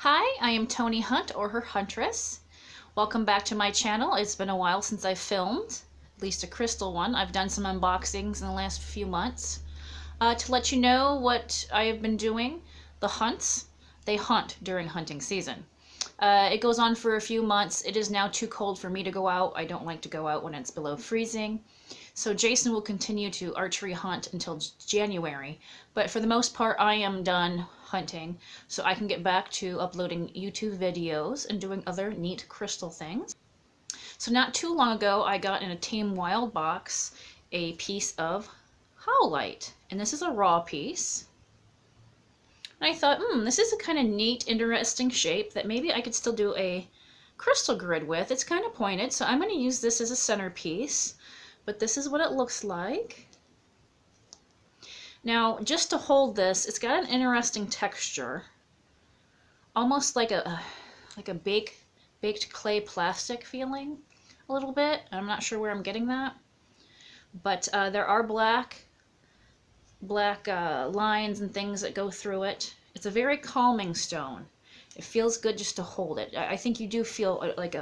Hi, I am Tony Hunt, or Herttuntress. Welcome back to my channel. It's been a while since I filmed, at least a crystal one. I've done some unboxings in the last few months. To let you know what I have been doing, the hunts, they hunt during hunting season. It goes on for a few months. It is now too cold for me to go out. I don't like to go out when it's below freezing. So Jason will continue to archery hunt until January. But for the most part, I am done hunting, so I can get back to uploading YouTube videos and doing other neat crystal things. So not too long ago, I got in a Tame Wild box a piece of Howlite. And this is a raw piece. And I thought, this is a kind of neat, interesting shape that maybe I could still do a crystal grid with. It's kind of pointed, so I'm going to use this as a centerpiece. But this is what it looks like. Now, just to hold this, it's got an interesting texture. Almost like a baked clay plastic feeling, a little bit. I'm not sure where I'm getting that. But there are black lines and things that go through it. It's a very calming stone. It feels good just to hold it. I think you do feel like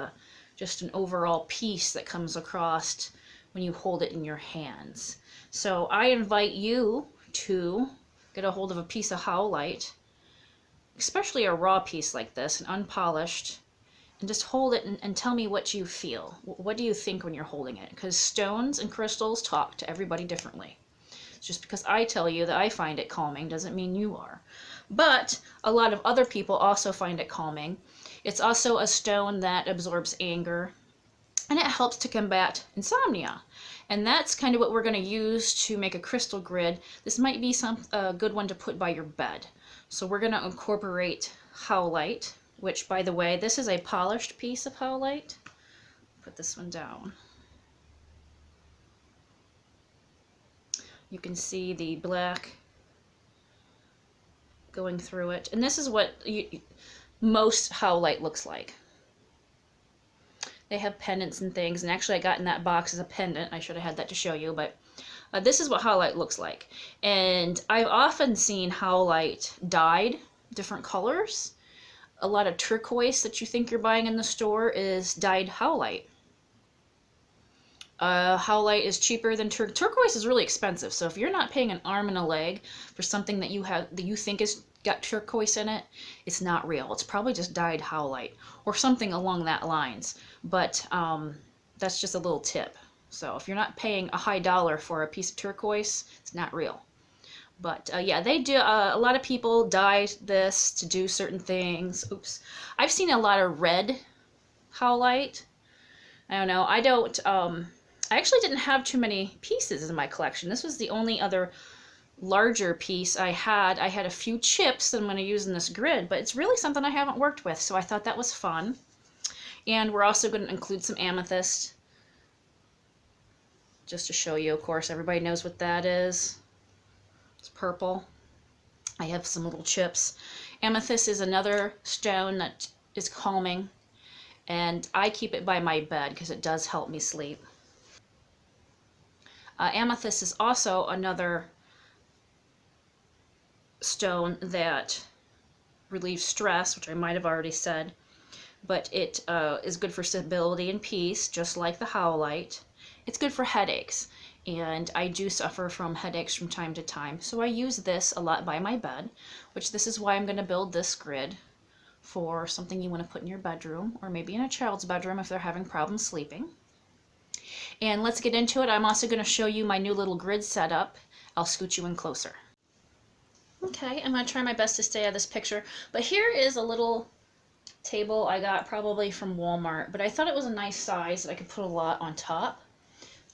just an overall peace that comes across when you hold it in your hands. So I invite you to get a hold of a piece of Howlite, especially a raw piece like this, and unpolished, and just hold it and tell me what you feel. What do you think when you're holding it? Because stones and crystals talk to everybody differently. Just because I tell you that I find it calming doesn't mean you are. But a lot of other people also find it calming. It's also a stone that absorbs anger, and it helps to combat insomnia. And that's kind of what we're going to use to make a crystal grid. This might be a good one to put by your bed. So we're going to incorporate Howlite, which, by the way, this is a polished piece of Howlite. Put this one down. You can see the black going through it. And this is what most Howlite looks like. They have pendants and things, and actually I got in that box as a pendant. I should have had that to show you, but this is what Howlite looks like. And I've often seen Howlite dyed different colors. A lot of turquoise that you think you're buying in the store is dyed Howlite. Howlite is cheaper than turquoise is really expensive. So if you're not paying an arm and a leg for something that you think is got turquoise in it, it's not real. It's probably just dyed Howlite or something along that lines. But that's just a little tip. So if you're not paying a high dollar for a piece of turquoise, it's not real. But yeah, they do. A lot of people dye this to do certain things. Oops. I've seen a lot of red Howlite. I don't know. I actually didn't have too many pieces in my collection. This was the only other larger piece I had. I had a few chips that I'm going to use in this grid, but it's really something I haven't worked with, so I thought that was fun. And we're also going to include some amethyst, just to show you. Of course, everybody knows what that is. It's purple. I have some little chips. Amethyst is another stone that is calming, and I keep it by my bed because it does help me sleep. Amethyst is also another stone that relieves stress, which I might have already said, but it is good for stability and peace, just like the Howlite. It's good for headaches, and I do suffer from headaches from time to time, so I use this a lot by my bed, which this is why I'm going to build this grid for something you want to put in your bedroom, or maybe in a child's bedroom if they're having problems sleeping. And let's get into it. I'm also going to show you my new little grid setup. I'll scoot you in closer. Okay, I'm going to try my best to stay out of this picture, but here is a little table I got probably from Walmart, but I thought it was a nice size that I could put a lot on top.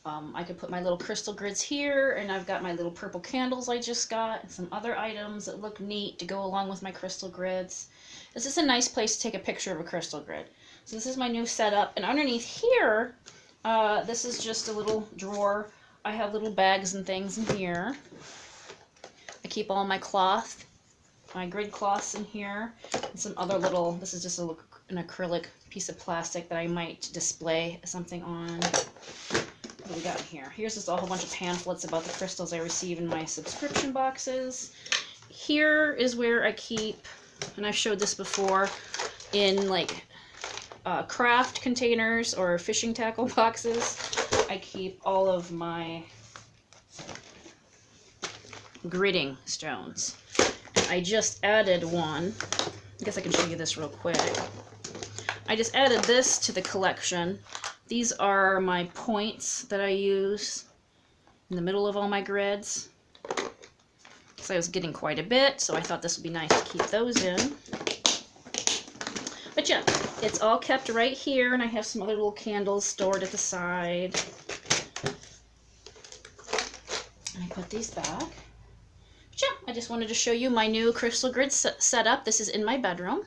I could put my little crystal grids here, and I've got my little purple candles I just got, and some other items that look neat to go along with my crystal grids. This is a nice place to take a picture of a crystal grid. So this is my new setup, and underneath here, this is just a little drawer. I have little bags and things in here. I keep all my cloth, my grid cloths in here, and some other little, this is just an acrylic piece of plastic that I might display something on. What do we got here? Here's just a whole bunch of pamphlets about the crystals I receive in my subscription boxes. Here is where I keep and I've showed this before in like craft containers or fishing tackle boxes. I keep all of my gridding stones. I just added one. I guess I can show you this real quick. I just added this to the collection. These are my points that I use in the middle of all my grids. So I was getting quite a bit, so I thought this would be nice to keep those in. But yeah, it's all kept right here, and I have some other little candles stored at the side. And I put these back. But yeah, I just wanted to show you my new crystal grid setup. This is in my bedroom.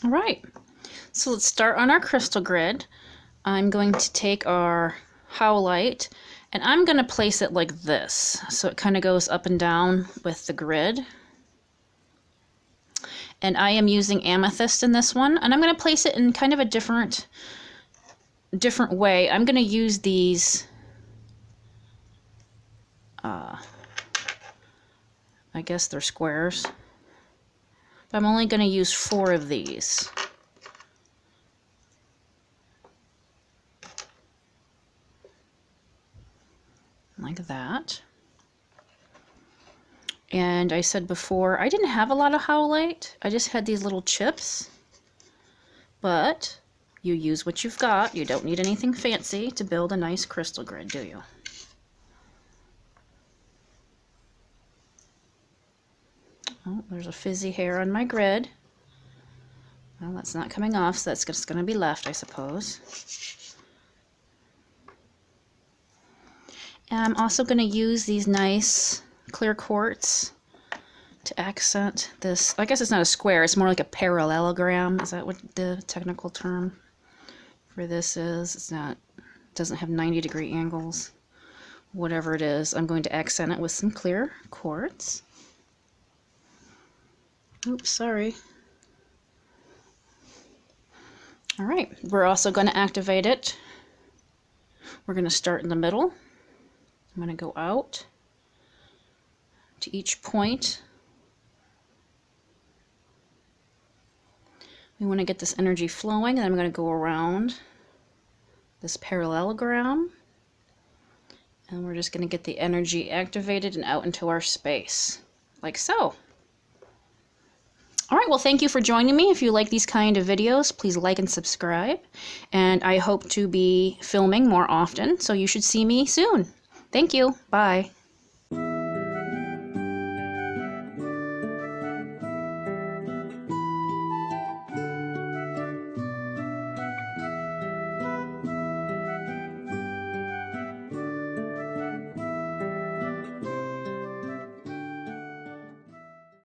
All right, so let's start on our crystal grid. I'm going to take our Howlite, and I'm going to place it like this, so it kind of goes up and down with the grid. And I am using Amethyst in this one, and I'm going to place it in kind of a different way. I'm going to use these, I guess they're squares, but I'm only going to use 4 of these. Like that. And I said before, I didn't have a lot of Howlite. I just had these little chips. But you use what you've got. You don't need anything fancy to build a nice crystal grid, do you? Oh, there's a fizzy hair on my grid. Well, that's not coming off, so that's just going to be left, I suppose. And I'm also going to use these nice clear quartz to accent this. I guess it's not a square, it's more like a parallelogram. Is that what the technical term for this is? It's not, it doesn't have 90-degree angles. Whatever it is, I'm going to accent it with some clear quartz. Oops, sorry. All right, we're also going to activate it. We're going to start in the middle. I'm going to go out to each point. We want to get this energy flowing, and I'm going to go around this parallelogram, and we're just going to get the energy activated and out into our space, like so. All right, well, thank you for joining me. If you like these kind of videos, please like and subscribe, and I hope to be filming more often, so you should see me soon. Thank you. Bye.